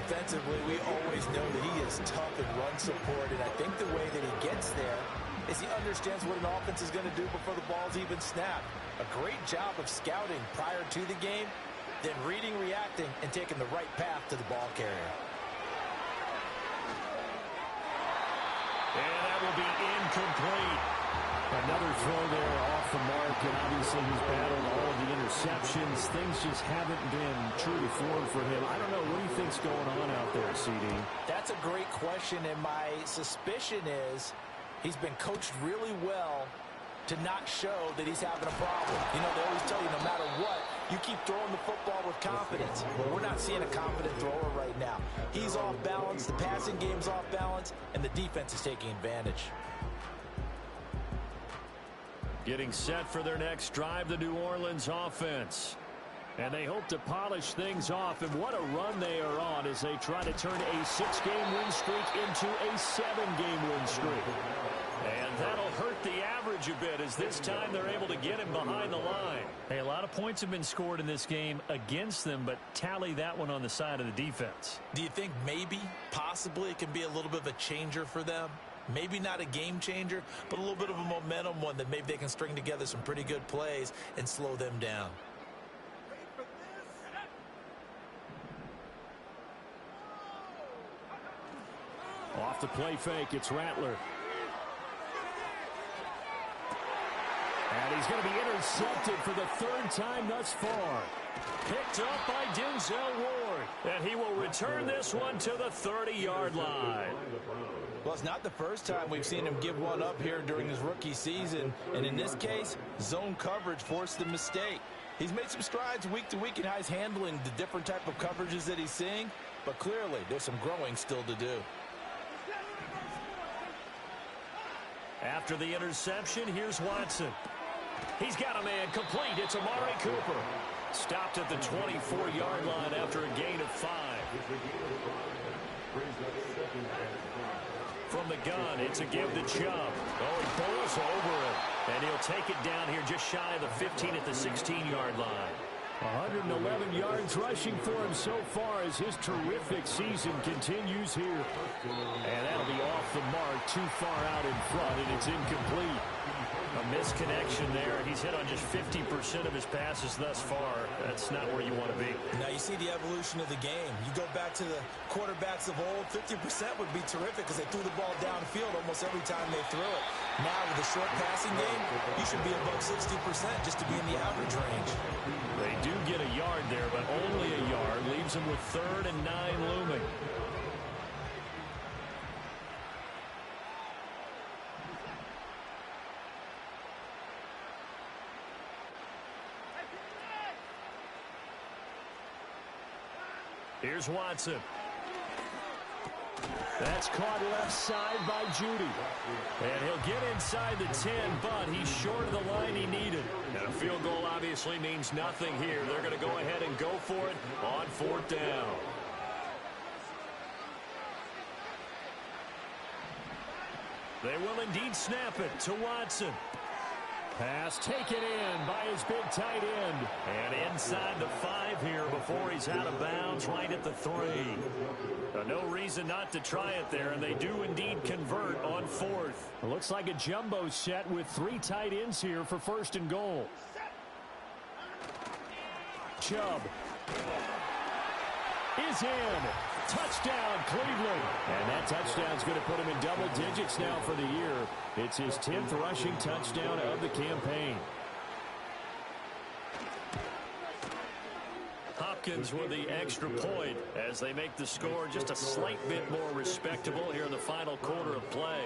Speaker 2: Defensively, we always know that he is tough in run support, and I think the way that he gets there is he understands what an offense is going to do before the ball's even snapped. A great job of scouting prior to the game, then reading, reacting, and taking the right path to the ball carrier.
Speaker 1: And that will be incomplete.
Speaker 3: Another throw there off the mark. and obviously he's battled all of the interceptions. Things just haven't been true to form for him. I don't know. What do you think's going on out there, CD?
Speaker 2: That's a great question, and my suspicion is he's been coached really well to not show that he's having a problem. You know, they always tell you no matter what, you keep throwing the football with confidence. Well, we're not seeing a confident thrower right now. He's off balance, the passing game's off balance, and the defense is taking advantage.
Speaker 1: Getting set for their next drive, the New Orleans offense. And they hope to polish things off, and what a run they are on as they try to turn a 6-game win streak into a 7-game win streak. And that'll hurt the average a bit as this time they're able to get him behind the line. Hey, a lot of points have been scored in this game against them, but tally that one on the side of the defense.
Speaker 2: Do you think maybe, possibly, it can be a little bit of a changer for them? Maybe not a game changer, but a little bit of a momentum one that maybe they can string together some pretty good plays and slow them down.
Speaker 3: Off the play fake, it's Rattler. And he's going to be intercepted for the 3rd time thus far.
Speaker 1: Picked up by Denzel Ward. And he will return this one to the 30-yard line.
Speaker 2: Well, it's not the first time we've seen him give one up here during his rookie season. And in this case, zone coverage forced the mistake. He's made some strides week to week in how he's handling the different type of coverages that he's seeing. But clearly, there's some growing still to do.
Speaker 1: After the interception, here's Watson. He's got a man complete. It's Amari Cooper. Stopped at the 24-yard line after a gain of 5. From the gun, it's a give to Chubb. Oh, he pulls over it. And he'll take it down here just shy of the 15 at the 16-yard line.
Speaker 3: 111 yards rushing for him so far as his terrific season continues here. And that'll be off the mark, too far out in front, and it's incomplete.
Speaker 1: A misconnection there. He's hit on just 50% of his passes thus far. That's not where you want to be.
Speaker 2: Now you see the evolution of the game. You go back to the quarterbacks of old, 50% would be terrific because they threw the ball downfield almost every time they threw it. Now with the short passing game, you should be above 60% just to be in the average range.
Speaker 1: They do get a yard there, but only a yard. Leaves them with 3rd and 9 looming. Here's Watson. That's caught left side by Judy. And he'll get inside the 10, but he's short of the line he needed. And a field goal obviously means nothing here. They're going to go ahead and go for it on 4th down. They will indeed snap it to Watson. Pass taken in by his big tight end. And inside the 5 here before he's out of bounds right at the 3. No reason not to try it there, and they do indeed convert on 4th.
Speaker 3: It looks like a jumbo set with 3 tight ends here for 1st and goal. Chubb is in. Touchdown, Cleveland. And that touchdown's going to put him in double digits now for the year. It's his 10th rushing touchdown of the campaign.
Speaker 1: Hopkins with the extra point as they make the score just a slight bit more respectable here in the final quarter of play.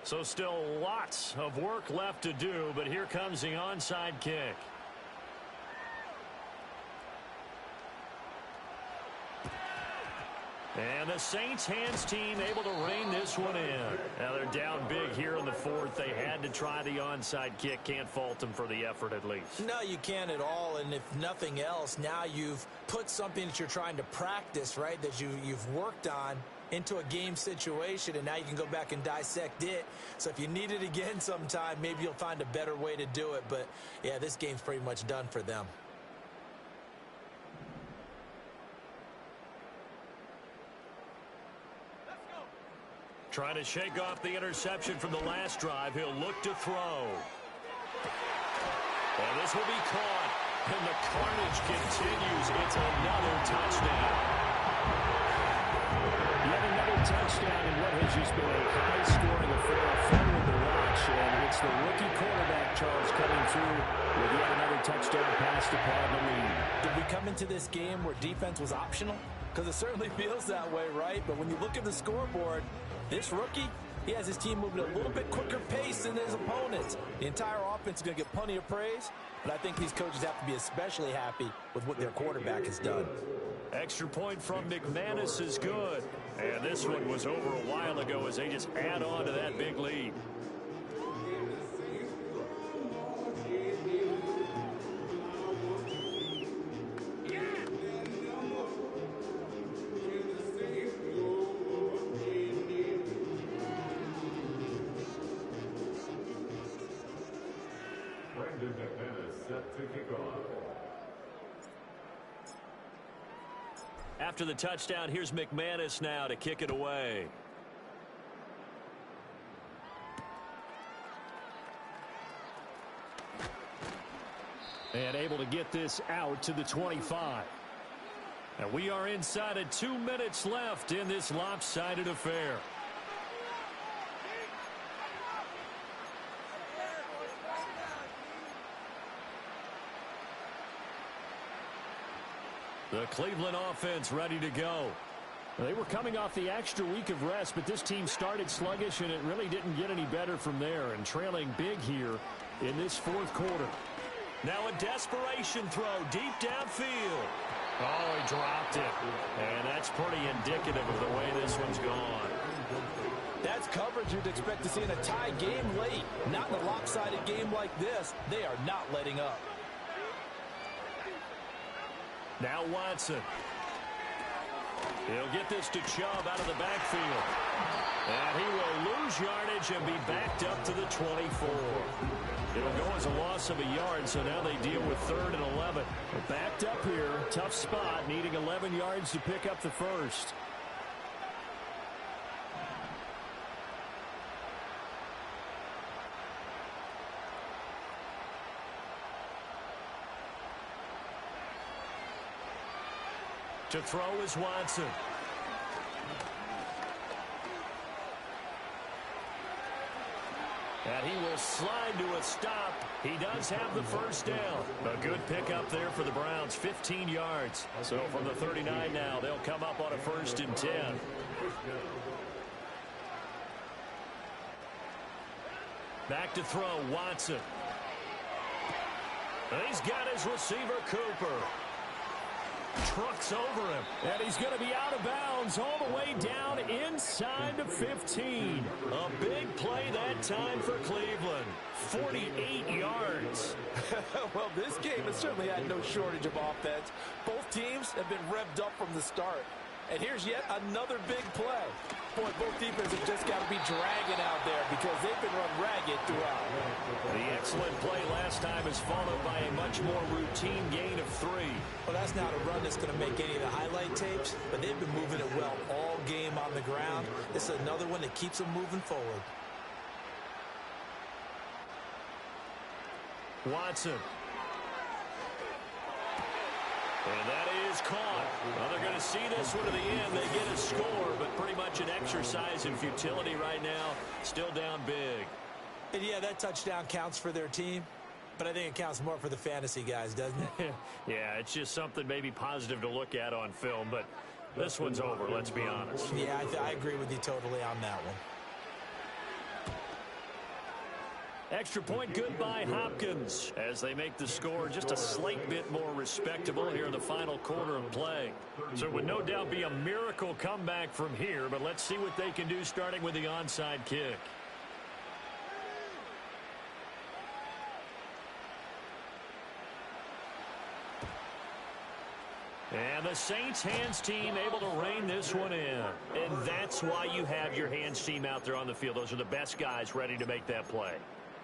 Speaker 1: So still lots of work left to do, but here comes the onside kick. And the Saints hands team able to rein this one in. Now they're down big here in the 4th. They had to try the onside kick. Can't fault them for the effort at least.
Speaker 2: No, you can't at all. And if nothing else, now you've put something that you're trying to practice, right, that you've worked on into a game situation, and now you can go back and dissect it. So if you need it again sometime, maybe you'll find a better way to do it. But, yeah, this game's pretty much done for them.
Speaker 1: Trying to shake off the interception from the last drive. He'll look to throw. And this will be caught. And the carnage continues. It's another touchdown.
Speaker 3: Yet another touchdown in what has just been a high-scoring affair, fun to watch. And it's the rookie quarterback, Charles, coming through with yet another touchdown pass to pad the lead.
Speaker 2: Did we come into this game where defense was optional? Because it certainly feels that way, right? But when you look at the scoreboard, this rookie, he has his team moving at a little bit quicker pace than his opponents. The entire offense is going to get plenty of praise, but I think these coaches have to be especially happy with what their quarterback has done.
Speaker 1: Extra point from McManus is good. And this one was over a while ago as they just add on to that big lead. After the touchdown, here's McManus now to kick it away. And able to get this out to the 25. And we are inside of 2 minutes left in this lopsided affair. The Cleveland offense ready to go.
Speaker 3: They were coming off the extra week of rest, but this team started sluggish, and it really didn't get any better from there, and trailing big here in this fourth quarter.
Speaker 1: Now a desperation throw deep downfield. Oh, he dropped it. And that's pretty indicative of the way this one's gone.
Speaker 2: That's coverage you'd expect to see in a tie game late. Not in a lopsided game like this. They are not letting up.
Speaker 1: Now Watson. He'll get this to Chubb out of the backfield. And he will lose yardage and be backed up to the 24. It'll go as a loss of a yard, so now they deal with 3rd and 11.
Speaker 3: Backed up here, tough spot, needing 11 yards to pick up the first.
Speaker 1: To throw is Watson. And he will slide to a stop. He does have the first down. A good pickup there for the Browns, 15 yards. So from the 39 now, they'll come up on a 1st and 10. Back to throw, Watson. And he's got his receiver, Cooper. Trucks over him.
Speaker 3: And he's going to be out of bounds all the way down inside the 15.
Speaker 1: A big play that time for Cleveland. 48 yards.
Speaker 2: Well, this game has certainly had no shortage of offense. Both teams have been revved up from the start. And here's yet another big play. Boy, both defenses have just got to be dragging out there because they've been run ragged throughout.
Speaker 1: The excellent play last time is followed by a much more routine gain of 3.
Speaker 2: Well, that's not a run that's going to make any of the highlight tapes, but they've been moving it well all game on the ground. This is another one that keeps them moving forward.
Speaker 1: Watson. And that is caught. Well, they're going to see this one to the end. They get a score, but pretty much an exercise in futility right now. Still down big.
Speaker 2: And yeah, that touchdown counts for their team, but I think it counts more for the fantasy guys, doesn't it?
Speaker 1: Yeah, it's just something maybe positive to look at on film, but this one's over, let's be honest.
Speaker 2: Yeah, I agree with you totally on that one.
Speaker 1: Extra point good by Hopkins as they make the score just a slight bit more respectable here in the final quarter of play. So it would no doubt be a miracle comeback from here, but let's see what they can do starting with the onside kick. And the Saints hands team able to rein this one in. And that's why you have your hands team out there on the field. Those are the best guys ready to make that play.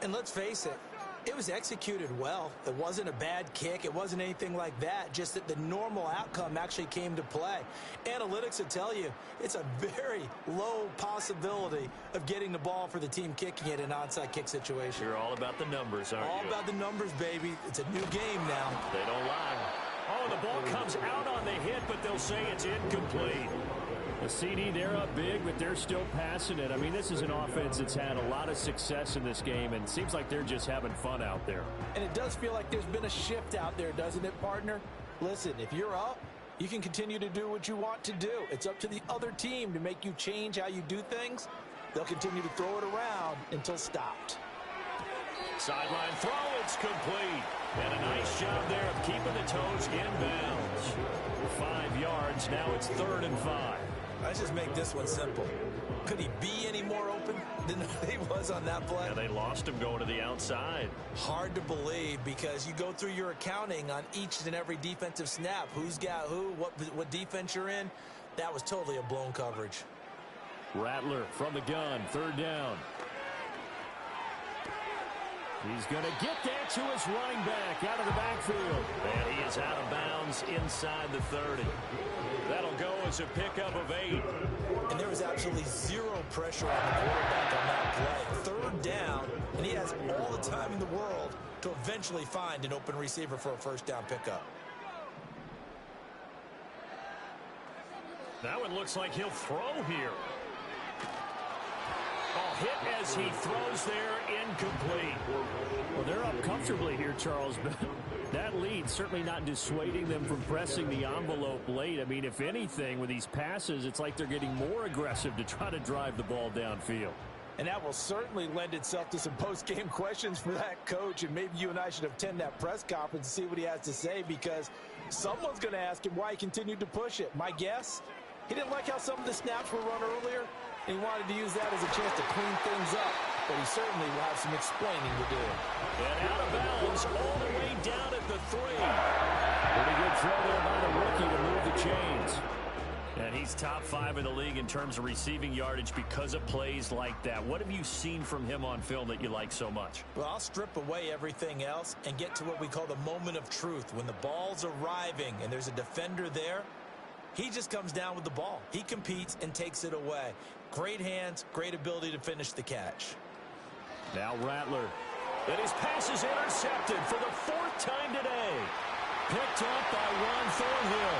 Speaker 2: And let's face it, it was executed well. It wasn't a bad kick. It wasn't anything like that. Just that the normal outcome actually came to play. Analytics will tell you it's a very low possibility of getting the ball for the team kicking it in an onside kick situation.
Speaker 1: You're all about the numbers, aren't you?
Speaker 2: All about the numbers, baby. It's a new game now.
Speaker 1: They don't lie. Oh, the ball comes out on the hit, but they'll say it's incomplete.
Speaker 3: The CD, they're up big, but they're still passing it. I mean, this is an offense that's had a lot of success in this game, and it seems like they're just having fun out there.
Speaker 2: And it does feel like there's been a shift out there, doesn't it, partner? Listen, if you're up, you can continue to do what you want to do. It's up to the other team to make you change how you do things. They'll continue to throw it around until stopped.
Speaker 1: Sideline throw, it's complete. And a nice job there of keeping the toes in bounds. 5 yards, now it's 3rd and 5.
Speaker 2: Let's just make this one simple. Could he be any more open than he was on that play?
Speaker 1: Yeah, they lost him going to the outside.
Speaker 2: Hard to believe because you go through your accounting on each and every defensive snap. Who's got who, what defense you're in. That was totally a blown coverage.
Speaker 3: Rattler from the gun, 3rd down. He's going to get that to his running back out of the backfield.
Speaker 1: And he is out of bounds inside the 30. That'll go as a pickup of 8.
Speaker 2: And there was absolutely zero pressure on the quarterback on that play. 3rd down, and he has all the time in the world to eventually find an open receiver for a 1st down pickup.
Speaker 1: That one looks like he'll throw here. Oh, hit as he throws there, incomplete.
Speaker 3: Well, they're up comfortably here, Charles, but that lead certainly not dissuading them from pressing the envelope late. I mean, if anything, with these passes, it's like they're getting more aggressive to try to drive the ball downfield.
Speaker 2: And that will certainly lend itself to some post-game questions for that coach, and maybe you and I should attend that press conference and see what he has to say, because someone's going to ask him why he continued to push it. My guess, he didn't like how some of the snaps were run earlier, and he wanted to use that as a chance to clean things up. But he certainly will have some explaining to do.
Speaker 1: And out of bounds all the way down at the 3.
Speaker 3: Pretty good throw there by the rookie to move the chains.
Speaker 1: And he's top 5 in the league in terms of receiving yardage because of plays like that. What have you seen from him on film that you like so much?
Speaker 2: Well, I'll strip away everything else and get to what we call the moment of truth. When the ball's arriving and there's a defender there, he just comes down with the ball. He competes and takes it away. Great hands, great ability to finish the catch.
Speaker 3: Now Rattler.
Speaker 1: And his pass is intercepted for the 4th time today. Picked up by Juan Thornhill.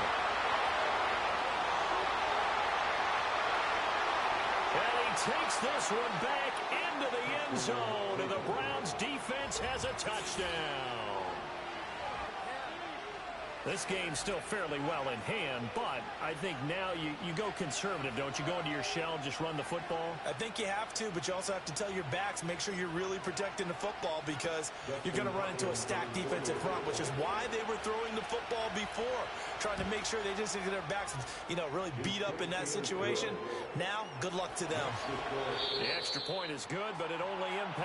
Speaker 1: And he takes this one back into the end zone, and the Browns defense has a touchdown. This game's still fairly well in hand, but I think now you go conservative, don't you? Go into your shell and just run the football?
Speaker 2: I think you have to, but you also have to tell your backs, make sure you're really protecting the football, because you're going to run into a stacked defensive front, which is why they were throwing the football before, trying to make sure they just get their backs, really beat up in that situation. Now, good luck to them.
Speaker 1: The extra point is good, but it only impacts